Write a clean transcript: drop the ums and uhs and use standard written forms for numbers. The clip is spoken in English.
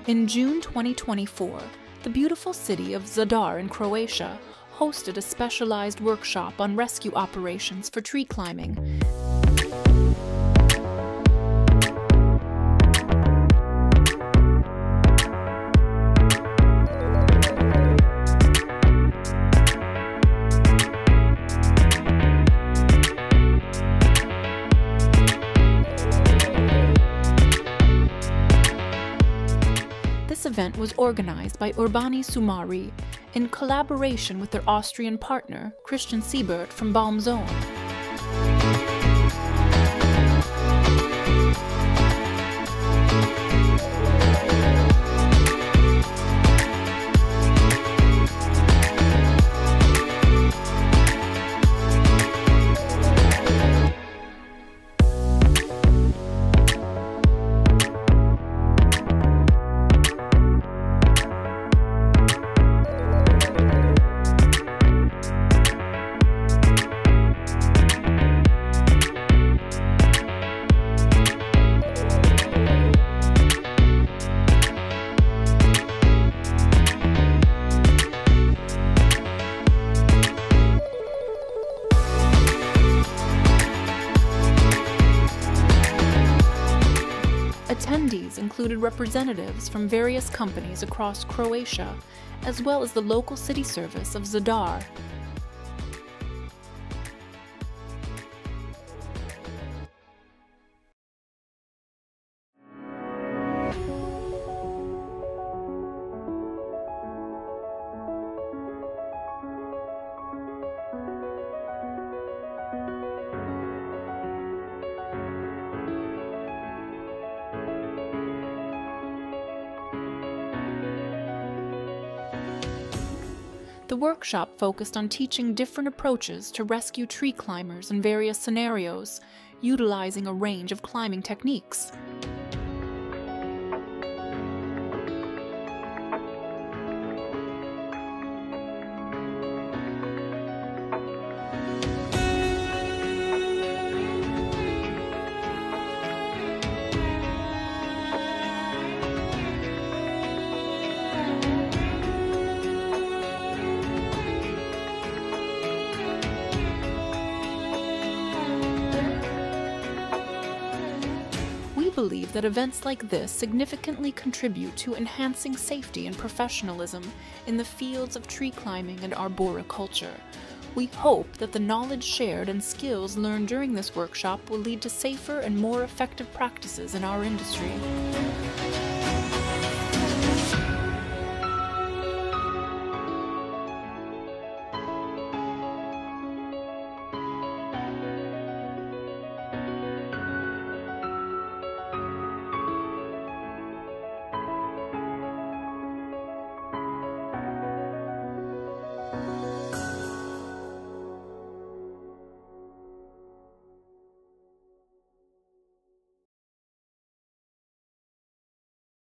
In June 2024, the beautiful city of Zadar in Croatia hosted a specialized workshop on rescue operations for tree climbing. This event was organized by Urbani Šumari in collaboration with their Austrian partner, Christianem Siebertem from Baumzone. Attendees included representatives from various companies across Croatia, as well as the local city service of Zadar. The workshop focused on teaching different approaches to rescue tree climbers in various scenarios, utilizing a range of climbing techniques. We believe that events like this significantly contribute to enhancing safety and professionalism in the fields of tree climbing and arboriculture. We hope that the knowledge shared and skills learned during this workshop will lead to safer and more effective practices in our industry.